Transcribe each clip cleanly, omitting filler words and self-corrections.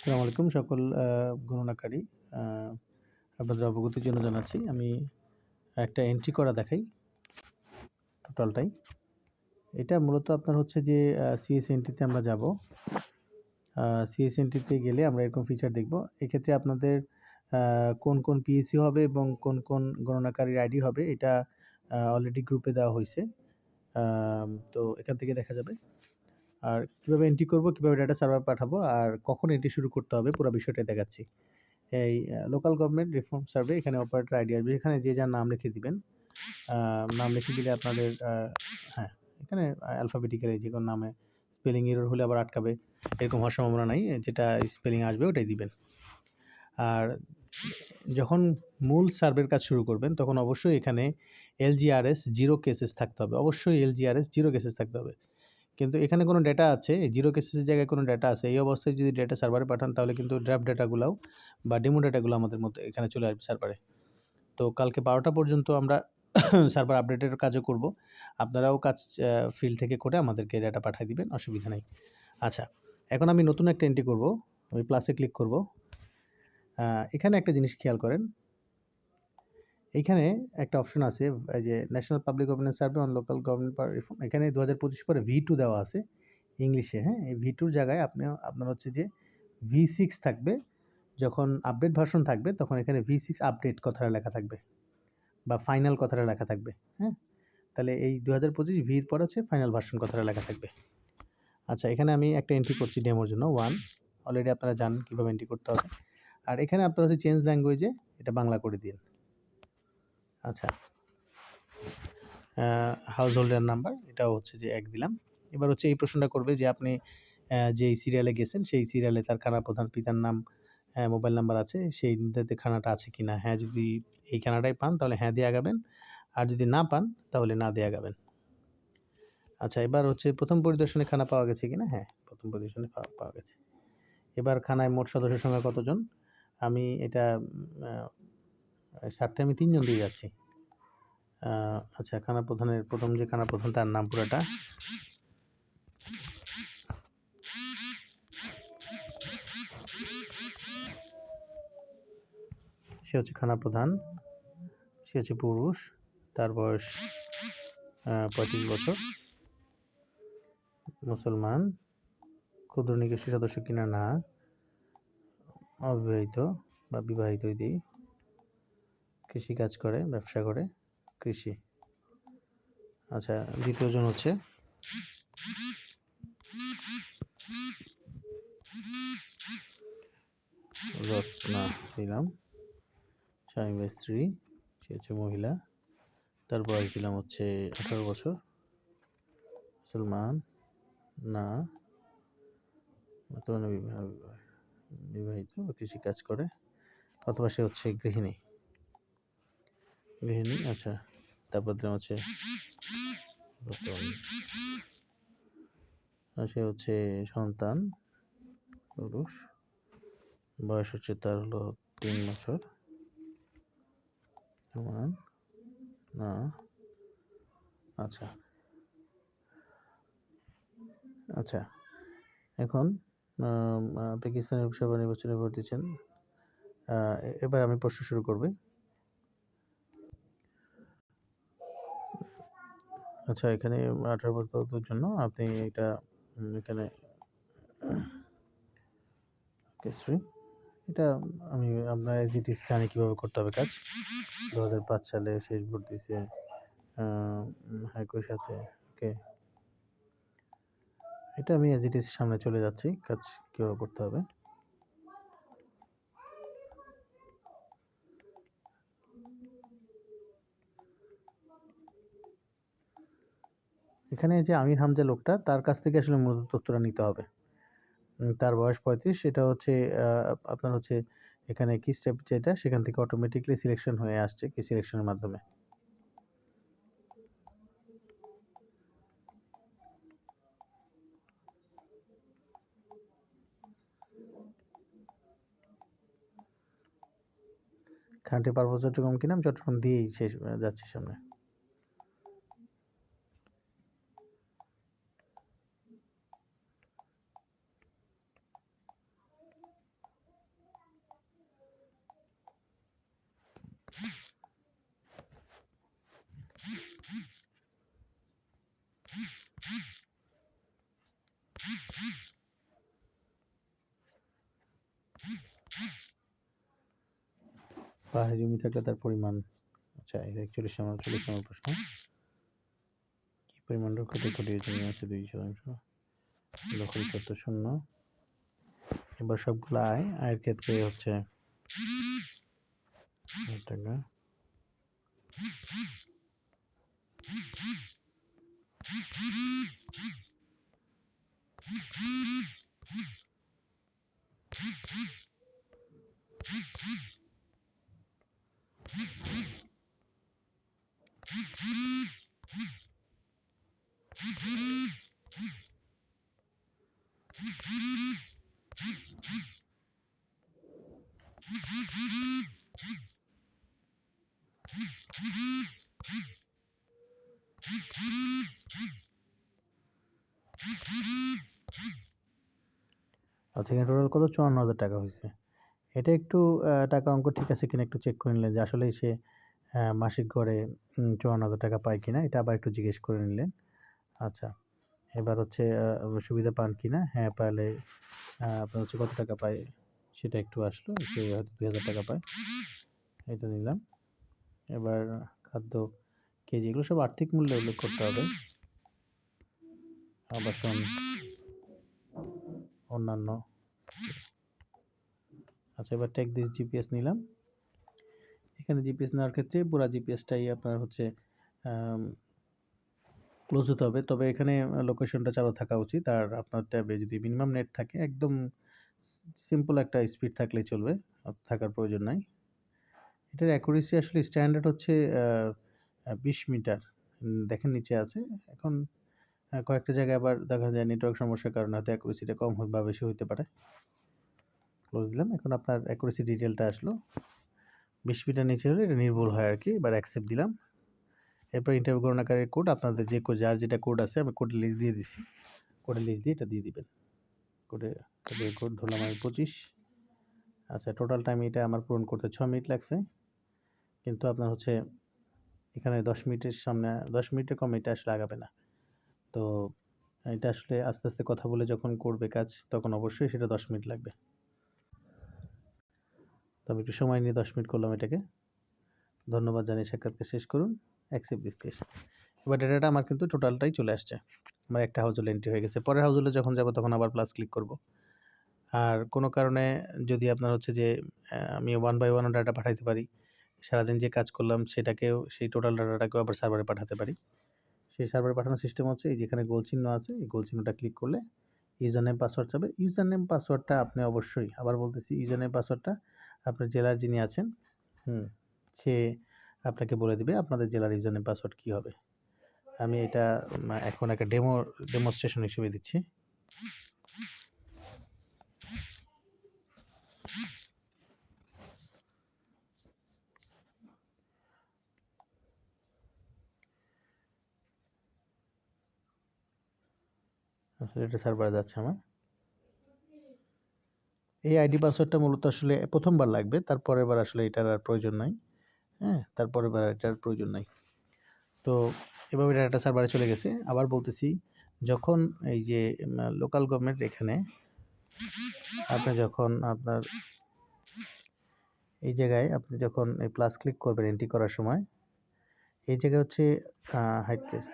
আসসালামু আলাইকুম সকল গণনাকারী। আ আপনাদের অবগতির জন্য জানাচ্ছি। আমি একটা এন্ট্রি করা দেখাই টোটালটাই। এটা মূলত আপনার হচ্ছে যে সিএস এন্ট্রিতে আমরা যাবো। সিএস এন্ট্রিতে গেলে আমরা এরকম ফিচার দেখব। এক্ষেত্রে আপনাদের আ কোন পিএসইউ হবে এবং কোন গণনাকারীর আইডি হবে এটা অলরেডি গ্রুপে দেওয়া হইছে। তো এখান থেকে দেখা যাবে। আর কিভাবে এন্ট্রি করব, কিভাবে ডাটা সার্ভার পাঠাবো আর কখন এন্ট্রি শুরু করতে হবে পুরা বিষয়টাই দেখাচ্ছি। এই লোকাল গভর্নমেন্ট রিফর্ম সার্ভে এখানে অপারেটর আইডি আসবে। এখানে যে যার নাম লিখে দিবেন। নাম লিখে দিলে আপনাদের হ্যাঁ, এখানে অ্যালফাবেটিক্যালি যেকোনো নামে স্পেলিং এরর হলে আবার আটকাবে। এরকম হওয়ার সম্ভাবনা নাই। যেটা স্পেলিং আসবে ওটাই দিবেন। আর যখন মূল সার্ভের কাজ শুরু করবেন তখন অবশ্যই এখানে LGRS 0 কেসেস থাকতে হবে। অবশ্যই LGRS 0 কেসেস থাকতে হবে। কিন্তু এখানে কোনো ডেটা আছে, এই 0 কেসেসের জায়গায় কোনো ডেটা আছে। এই অবস্থায় যদি ডেটা সার্ভারে পাঠান তাহলে কিন্তু ড্রাফট ডেটাগুলাও বা ডেমো ডেটাগুলো আমাদের মধ্যে এখানে চলে আসবে সার্ভারে। তো কালকে 12টা পর্যন্ত আমরা সার্ভার আপডেটের কাজও করব। আপনারাও কাজ ফিল্ড থেকে করে আমাদেরকে ডেটা পাঠিয়ে দিবেন, অসুবিধা নেই। আচ্ছা, এখন আমি নতুন একটা এন্ট্রি করব। আমি প্লাসে ক্লিক করব। এখানে একটা জিনিস খেয়াল করেন। এইখানে একটা অপশন আছে এই যে national public governance survey on local government reform. এখানে 2025 পরে V2 দেওয়া আছে ইংলিশে, হ্যাঁ? এই V2 র জায়গায় আপনার হচ্ছে যে V6 থাকবে। যখন আপডেট ভার্সন থাকবে তখন এখানে V6 আপডেট কথাটা লেখা থাকবে বা ফাইনাল কথাটা লেখা থাকবে, হ্যাঁ? তাহলে এই 2025 V এর পর হচ্ছে ফাইনাল ভার্সন কথাটা লেখা থাকবে। আচ্ছা, এখানে আমি একটা এন্ট্রি করছি ডেমোর জন্য 1। অলরেডি আপনারা জানেন কিভাবে এন্ট্রি করতে হবে। আর এখানে আপনারা হচ্ছে চেঞ্জ ল্যাঙ্গুয়েজে এটা বাংলা করে দিন। আচ্ছা, হাউস হোল্ডার নাম্বার এটাও হচ্ছে যে 1 দিলাম। এবার হচ্ছে এই প্রশ্নটা করবে যে আপনি যেই সিরিয়ালে গেছেন সেই সিরিয়ালে তার খানার প্রধান পিতার নাম, মোবাইল নাম্বার আছে, সেইটাতে খানাটা আছে কিনা। হ্যাঁ, যদি এই খানাটাই পান তাহলে হ্যাঁ দিয়ে আগাবেন। আর যদি না পান তাহলে না দিয়ে আগাবেন। আচ্ছা, এবার হচ্ছে প্রথম পরিদর্শনে খানা পাওয়া গেছে কিনা। হ্যাঁ, প্রথম পরিদর্শনে পাওয়া গেছে। এবার খানায় মোট সদস্য সংখ্যা কতজন? আমি এটা স্বার্থে আমি 3 জন দিয়ে যাচ্ছি। আচ্ছা, খানা প্রধানের প্রথম যে খানা প্রধান তার নাম পুরাটা। সে হচ্ছে খানা প্রধান। সে হচ্ছে পুরুষ। তার বয়স 35 বছর। মুসলমান। ক্ষুদ্র নিগোষ্ঠী সদস্য কিনা না। অবিবাহিত বা বিবাহিত দিই। কৃষিকাজ করে, ব্যবসা করে, কৃষি। আচ্ছা, দ্বিতীয় জন হচ্ছে রত্না দিলাম। স্বামী বা স্ত্রী, সে হচ্ছে মহিলা। তার বয়স দিলাম হচ্ছে 18 বছর। মুসলমান না, বর্তমানে বিবাহিত বা কৃষিকাজ করে অথবা সে হচ্ছে গৃহিণী। আচ্ছা, তারপর দিলাম হচ্ছে সে হচ্ছে সন্তান পুরুষ। বয়স হচ্ছে তার হলো 3 বছর। সমান না। আচ্ছা আচ্ছা, এখন পাকিস্তানের লোকসভা নির্বাচনে ভোট দিচ্ছেন। এবার আমি প্রশ্ন শুরু করবে। আচ্ছা, এখানে 18 বছরের জন্য আপনি এটা এখানে এটা আমি আপনার এজিটিস জানি কিভাবে করতে হবে কাজ। 2005 সালে শেষ ভোট দিছে একই সাথে। ওকে, এটা আমি এজিটিস সামনে চলে যাচ্ছি কাজ কিভাবে করতে হবে। এখানে যে আমির হামজা লোকটা তার কাছ থেকে আসলে মূলত তথ্যটা নিতে হবে। তার বয়স 35। সেটা হচ্ছে আপনার হচ্ছে এখানে কি স্টেপ যেটা সেখান থেকে অটোমেটিকলি সিলেকশন হয়ে আসছে কি সিলেকশনের মাধ্যমে। খানটি পার্বত্য চট্টগ্রাম কিনা, আমি চট্টগ্রাম দিয়েই শেষ যাচ্ছি সামনে। পাহাড়ি জমি থাকলে তার পরিমাণ, আচ্ছা এটা 41 নম্বর প্রশ্ন। কি পরিমাণ রুক্ষতা ঘটিয়ে জমি আছে 2%? দখল তথ্য শূন্য। এবার সবগুলো আয়ের ক্ষেত্রে হচ্ছে টাকা। আচ্ছা এখানে টোটাল কত? 54,000 টাকা হয়েছে। এটা একটু টাকা অঙ্ক ঠিক আছে কিনা একটু চেক করে নিলেন যে আসলেই সে মাসিক গড়ে 54,000 টাকা পায় কিনা, এটা আবার একটু জিজ্ঞেস করে নিলেন। আচ্ছা এবার হচ্ছে সুবিধা পান কিনা, হ্যাঁ পাইলে আপনার হচ্ছে কত টাকা পায় সেটা একটু আসলো, সে হয়তো 2,000 টাকা পায়, এটা নিলাম। এবার খাদ্য কেজি, এগুলো সব আর্থিক মূল্যে উল্লেখ করতে হবে। আবাসন, অন্যান্য। আচ্ছা এবার টেক দিস জিপিএস নিলাম। এখানে জিপিএস নেওয়ার ক্ষেত্রে পুরা জিপিএসটাই আপনার হচ্ছে ক্লোজ হতে হবে, তবে এখানে লোকেশনটা চালু থাকা উচিত। আর আপনার ট্যাবে যদি মিনিমাম নেট থাকে, একদম সিম্পল একটা স্পিড থাকলেই চলবে, থাকার প্রয়োজন নাই। এটার অ্যাকুরেসি আসলে স্ট্যান্ডার্ড হচ্ছে 20 মিটার, দেখেন নিচে আছে। এখন কয়েকটা জায়গায় আবার দেখা যায় নেটওয়ার্ক সমস্যার কারণে হয়তো অ্যাকুরেসিটা কম বা বেশি হতে পারে। ক্লোজ দিলাম। এখন আপনার অ্যাকুরেসি ডিটেলটা আসলো, 20 মিটার নিচে হলে এটা নির্ভুল হয় আর কি। এবার অ্যাকসেপ্ট দিলাম। এরপর ইন্টারভিউ গণনাকারীর কোড, আপনাদের যে যার যেটা কোড আছে আমি কোডের লিস্ট দিয়ে দিছি, কোডের লিস্ট দিয়ে এটা দিয়ে দিবেন। কোড ধরলাম আমি 25। আচ্ছা টোটাল টাইম এটা আমার পূরণ করতে 6 মিনিট লাগছে, কিন্তু আপনার হচ্ছে এখানে 10 মিনিটের সামনে 10 মিনিটের কম এটা আসলে আগাবে না। তো এটা আসলে আস্তে আস্তে কথা বলে যখন করবে কাজ, তখন অবশ্যই সেটা 10 মিনিট লাগবে। তো আমি একটু সময় নিয়ে 10 মিনিট করলাম এটাকে। ধন্যবাদ জানিয়ে সাক্ষাৎকার শেষ করুন। Accept this case. এবার ডেটাটা আমার কিন্তু টোটালটাই চলে আসছে। আমার একটা হাউজহোল্ড এন্ট্রি হয়ে গেছে। পরের হাউজহোল্ডে যখন যাব তখন আবার প্লাস ক্লিক করব। আর কোনো কারণে যদি আপনার হচ্ছে যে আমি 1 বাই 1 ডাটা পাঠাইতে পারি, সারাদিন যে কাজ করলাম সেটাকেও, সেই টোটাল ডাটাটাকেও আবার সার্ভারে পাঠাতে পারি। সেই সার্ভারে পাঠানোর সিস্টেম হচ্ছে এই যেখানে গোল চিহ্ন আছে, এই গোল চিহ্নটা ক্লিক করলে ইউজার নেম পাসওয়ার্ড চাবে। ইউজার নেম পাসওয়ার্ডটা আপনি অবশ্যই, আবার বলতেছি, ইউজার নেম পাসওয়ার্ডটা আপনার জেলার যিনি আছেন সে আপনাকে বলে দিবে আপনাদের জেলার ইউজার নেম পাসওয়ার্ড কী হবে। আমি এটা এখন একটা ডেমনস্ট্রেশন হিসেবে দিচ্ছি। আসলে এটা সার্ভারে যাচ্ছে আমার। এই আইডি পাসওয়ার্ডটা মূলত আসলে প্রথমবার লাগবে, তারপরের বার আসলে এটার আর প্রয়োজন নাই। হ্যাঁ, তারপরের বার এটার প্রয়োজন নাই। তো এভাবে ডাটা সার্ভারে চলে গেছে। আবার বলতেছি, যখন এই যে লোকাল গভর্নমেন্ট এখানে আপনি যখন আপনার এই জায়গায় আপনি যখন এই প্লাস ক্লিক করবেন এন্ট্রি করার সময়, এই জায়গায় হচ্ছে হাইড কেস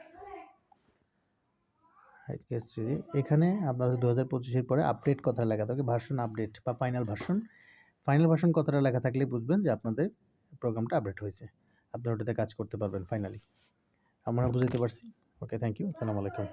যদি এখানে আপনার 2025-এর পরে আপডেট কথাটা লেখা থাকে, ভার্সন আপডেট বা ফাইনাল ভার্সন কথাটা লেখা থাকলে বুঝবেন যে আপনাদের প্রোগ্রামটা আপডেট হয়েছে, আপনি ওটাতে কাজ করতে পারবেন ফাইনালি। আমরা বুঝতে পারছি। ওকে, থ্যাংক ইউ। আসসালামু আলাইকুম।